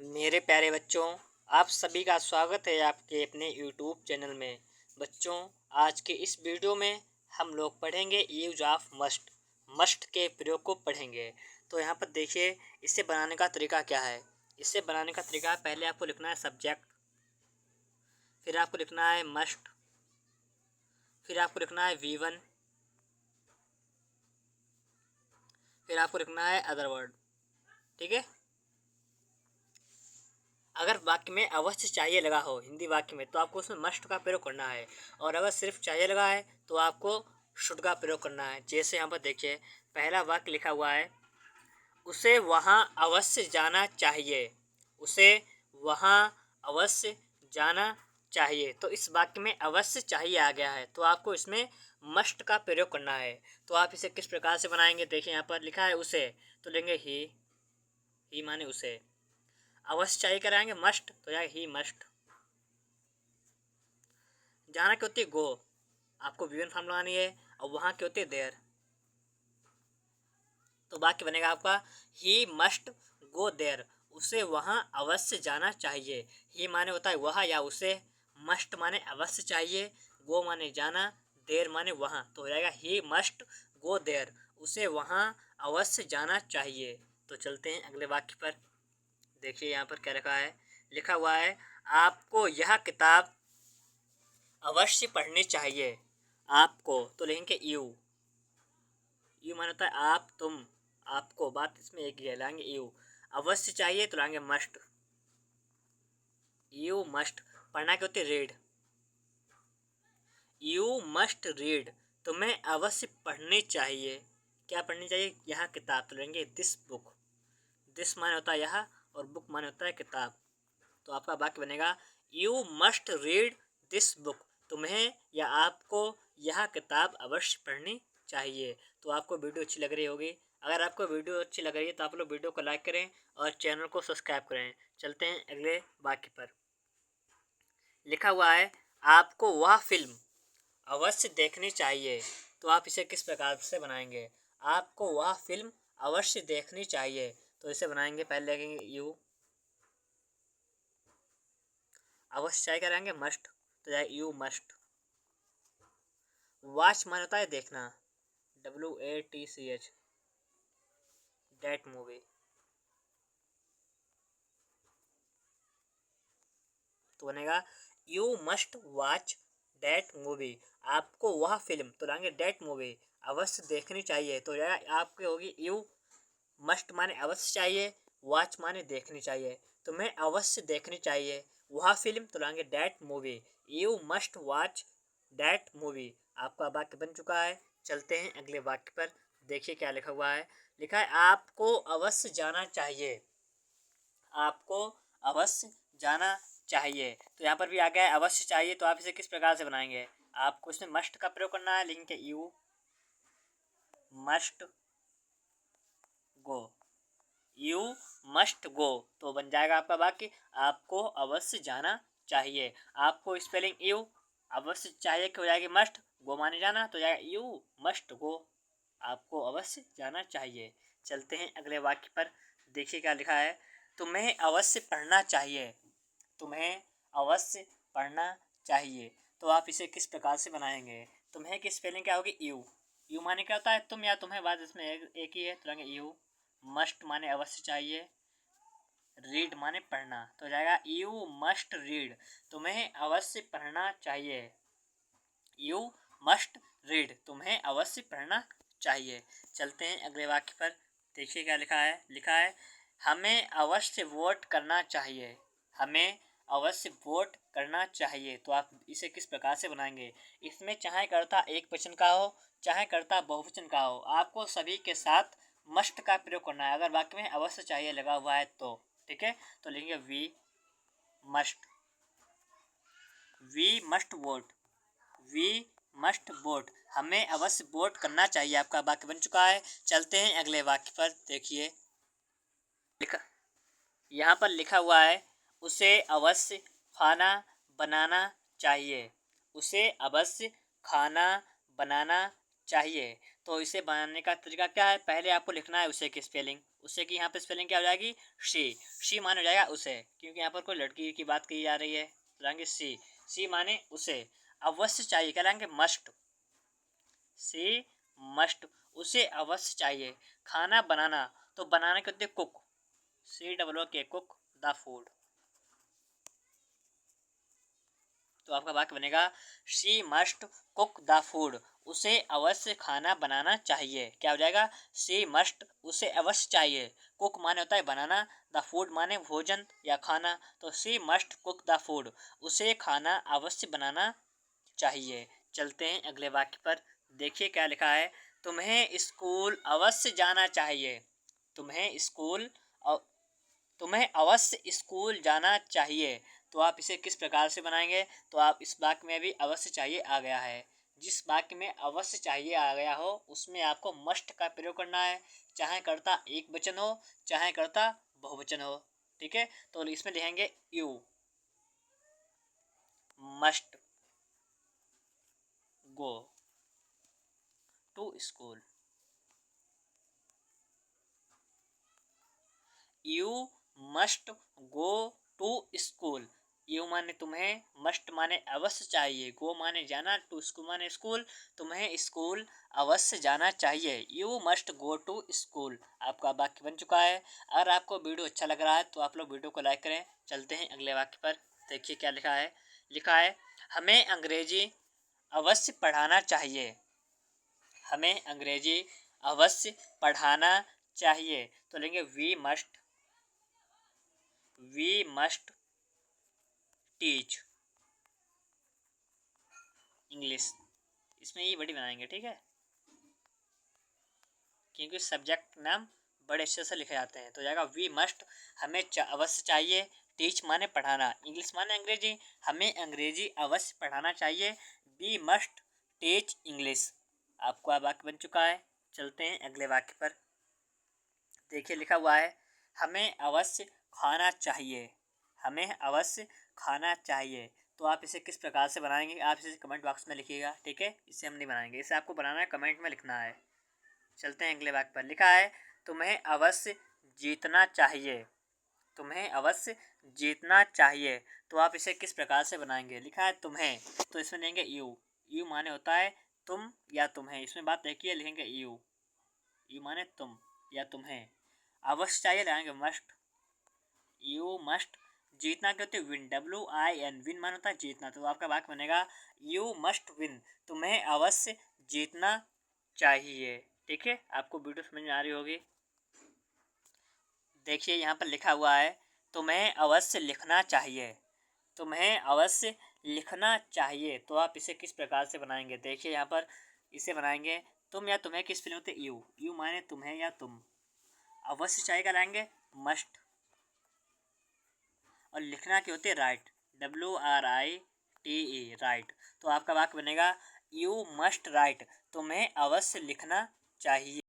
मेरे प्यारे बच्चों, आप सभी का स्वागत है आपके अपने यूट्यूब चैनल में। बच्चों, आज के इस वीडियो में हम लोग पढ़ेंगे यूज ऑफ मस्ट। मस्ट के प्रयोग को पढ़ेंगे। तो यहाँ पर देखिए, इसे बनाने का तरीका क्या है। इसे बनाने का तरीका, पहले आपको लिखना है सब्जेक्ट, फिर आपको लिखना है मस्ट, फिर आपको लिखना है V1, फिर आपको लिखना है अदर वर्ड। ठीक है। अगर वाक्य में अवश्य चाहिए लगा हो हिंदी वाक्य में, तो आपको उसमें मस्ट का प्रयोग करना है। और अगर सिर्फ चाहिए लगा है तो आपको शुड का प्रयोग करना है। जैसे यहाँ पर देखिए, पहला वाक्य लिखा हुआ है, उसे वहाँ अवश्य जाना चाहिए। उसे वहाँ अवश्य जाना चाहिए। तो इस वाक्य में अवश्य चाहिए आ गया है, तो आपको इसमें मस्ट का प्रयोग करना है। तो आप इसे किस प्रकार से बनाएंगे, देखिए यहाँ पर लिखा है उसे, तो लेंगे ही माने उसे। अवश्य चाहिए कराएंगे मस्ट, तो जाएगा ही मस्ट। जाना क्या होती है गो, आपको वीवन फॉर्म लगानी है, और वहाँ क्या होती है देयर। तो वाक्य बनेगा आपका ही मस्ट गो देयर। उसे वहाँ अवश्य जाना चाहिए। ही माने होता है वहाँ या उसे, मस्ट माने अवश्य चाहिए, गो माने जाना, देयर माने वहाँ। तो हो जाएगा ही मस्ट गो देयर। उसे वहाँ अवश्य जाना चाहिए। तो चलते हैं अगले वाक्य पर। देखिए यहाँ पर क्या लिखा है, लिखा हुआ है, आपको यह किताब अवश्य पढ़नी चाहिए। आपको, तो लिखेंगे यू माने होता है आप, तुम, आपको, बात इसमें एक ही है, लाएंगे यू। अवश्य चाहिए तो लाएंगे मस्ट। You must. पढ़ना क्या होती है रीड। You must read. तुम्हें अवश्य पढ़नी चाहिए। क्या पढ़नी चाहिए, यह किताब। तो लेंगे दिस बुक। दिस माने होता है यह, और बुक माने होता है किताब। तो आपका वाक्य बनेगा, you must read this book. तुम्हें या आपको यह किताब अवश्य पढ़नी चाहिए। तो आपको वीडियो अच्छी लग रही होगी। अगर आपको वीडियो अच्छी लग रही है तो आप लोग वीडियो को लाइक करें और चैनल को सब्सक्राइब करें। चलते हैं अगले वाक्य पर। लिखा हुआ है, आपको वह फिल्म अवश्य देखनी चाहिए। तो आप इसे किस प्रकार से बनाएंगे, आपको वह फिल्म अवश्य देखनी चाहिए। तो इसे बनाएंगे, पहले लगेंगे यू, अवश्य चाहिए करेंगे मस्ट, तो जाएगा यू मस्ट। वॉच माने होता है देखना, WATCH, डेट मूवी। तो बनेगा you must watch that movie. आपको वह फिल्म, तो लाएंगे डेट मूवी, अवश्य देखनी चाहिए। तो आपकी होगी यू मस्ट माने अवश्य चाहिए, वॉच माने देखनी चाहिए। तुम्हें अवश्य देखनी चाहिए वह फिल्म, तो लाएंगे that movie. You must watch that movie. आपका वाक्य बन चुका है। चलते हैं अगले वाक्य पर। देखिए क्या लिखा हुआ है, लिखा है, आपको अवश्य जाना चाहिए। आपको अवश्य जाना चाहिए। तो यहाँ पर भी आ गया है अवश्य चाहिए। तो आप इसे किस प्रकार से बनाएंगे, आपको इसमें मस्ट का प्रयोग करना है, लिखेंगे you must go. You must गो। तो बन जाएगा आपका वाक्य, आपको अवश्य जाना चाहिए। आपको स्पेलिंग यू, अवश्य चाहिए की हो जाएगी मस्ट, गो माने जाना, तो जाएगा यू मस्ट गो। आपको अवश्य जाना चाहिए। चलते हैं अगले वाक्य पर। देखिए क्या लिखा है, तुम्हें अवश्य पढ़ना चाहिए। तुम्हें अवश्य पढ़ना चाहिए। तो आप इसे किस प्रकार से बनाएंगे, तुम्हें की स्पेलिंग क्या होगी यू। यू माने क्या होता है तुम या तुम्हें, बाद इसमें एक ही है, तो यू। मस्ट माने अवश्य चाहिए, रीड माने पढ़ना, तो जाएगा यू मस्ट रीड। तुम्हें अवश्य पढ़ना चाहिए। यू मस्ट रीड, तुम्हें अवश्य पढ़ना चाहिए। चलते हैं अगले वाक्य पर। देखिए क्या लिखा है, लिखा है, हमें अवश्य वोट करना चाहिए। हमें अवश्य वोट करना चाहिए। तो आप इसे किस प्रकार से बनाएंगे, इसमें चाहे कर्ता एक वचन का हो, चाहे कर्ता बहुवचन का हो, आपको सभी के साथ मस्ट का प्रयोग करना है। अगर वाक्य में अवश्य चाहिए लगा हुआ है तो, ठीक है। तो लिखेंगे must we must vote. We must vote, हमें अवश्य वोट करना चाहिए। आपका वाक्य बन चुका है। चलते हैं अगले वाक्य पर। देखिए लिखा, यहाँ पर लिखा हुआ है, उसे अवश्य खाना बनाना चाहिए। उसे अवश्य खाना बनाना चाहिए। तो इसे बनाने का तरीका क्या है, पहले आपको लिखना है उसे की स्पेलिंग, उसे की यहाँ पे स्पेलिंग क्या हो जाएगी, शी माने हो जाएगा उसे, क्योंकि यहाँ पर कोई लड़की की बात की जा रही है, तो लाएंगे सी माने उसे। अवश्य चाहिए क्या लाएंगे, मस्ट, सी मस्ट, उसे अवश्य चाहिए। खाना बनाना, तो बनाने के होते cook, COOK, cook the food. तो आपका वाक्य बनेगा she must cook the food, उसे अवश्य खाना बनाना चाहिए। क्या हो जाएगा, शी मस्ट, उसे अवश्य चाहिए, कुक माने होता है बनाना, द फूड माने भोजन या खाना, तो she must cook the food, उसे खाना अवश्य बनाना चाहिए। चलते हैं अगले वाक्य पर, देखिए क्या लिखा है, तुम्हें स्कूल अवश्य जाना चाहिए, तुम्हें स्कूल तुम्हें अवश्य स्कूल जाना चाहिए। तो आप इसे किस प्रकार से बनाएंगे, तो आप इस वाक्य में भी अवश्य चाहिए आ गया है, जिस वाक्य में अवश्य चाहिए आ गया हो उसमें आपको मस्ट का प्रयोग करना है, चाहे कर्ता एक वचन हो चाहे कर्ता बहुवचन हो। ठीक है, तो इसमें लिखेंगे you must go to school, you must go to school. You माने तुम्हें, मस्ट माने अवश्य चाहिए, गो माने जाना, टू स्कूल माने स्कूल, तुम्हें स्कूल अवश्य जाना चाहिए, you must go to school. आपका वाक्य बन चुका है। अगर आपको वीडियो अच्छा लग रहा है तो आप लोग वीडियो को लाइक करें। चलते हैं अगले वाक्य पर, देखिए क्या लिखा है हमें अंग्रेजी अवश्य पढ़ाना चाहिए, हमें अंग्रेजी अवश्य पढ़ाना चाहिए, तो लेंगे वी मस्ट टीच इंग्लिश। इसमें ये बड़ी बनाएंगे, ठीक है, क्योंकि सब्जेक्ट नाम बड़े अच्छे से लिखे जाते हैं। तो जाएगा वी मस्ट, हमें अवश्य चाहिए, टीच माने पढ़ाना, इंग्लिश माने अंग्रेजी, हमें अंग्रेजी अवश्य पढ़ाना चाहिए, वी मस्ट टीच इंग्लिश। आपका वाक्य बन चुका है। चलते हैं अगले वाक्य पर, देखिए लिखा हुआ है हमें अवश्य खाना चाहिए, हमें अवश्य खाना चाहिए। तो आप इसे किस प्रकार से बनाएंगे, आप इसे कमेंट बॉक्स में लिखिएगा, ठीक है, इसे हम नहीं बनाएंगे, इसे आपको बनाना है, कमेंट में लिखना है। चलते हैं अगले वाक्य पर, लिखा है तुम्हें अवश्य जीतना चाहिए, तुम्हें अवश्य जीतना चाहिए। तो आप इसे किस प्रकार से बनाएंगे, लिखा है तुम्हें, तो इसमें लेंगे यू माने होता है तुम या तुम्हें, इसमें बात देखिए, लिखेंगे यू माने तुम या तुम्हें, अवश्य चाहिए लगाएंगे मस्ट, यू मस्ट, जीतना क्या होते विन, WIN, विन मान होता है जीतना। तो आपका वाक्य बनेगा यू मस्ट विन, तुम्हें अवश्य जीतना चाहिए। ठीक है, आपको वीडियो समझ में आ रही होगी। देखिए यहाँ पर लिखा हुआ है तुम्हें अवश्य लिखना चाहिए, तुम्हें अवश्य लिखना चाहिए। तो आप इसे किस प्रकार से बनाएंगे, देखिए यहाँ पर इसे बनाएंगे तुम या तुम्हें किस स्पेलिंग होते हैं यू माने तुम्हें या तुम, अवश्य चाहिए लाएंगे मस्ट, और लिखना क्या होते हैं राइट, WRITE राइट। तो आपका वाक्य बनेगा यू मस्ट राइट, तुम्हें अवश्य लिखना चाहिए।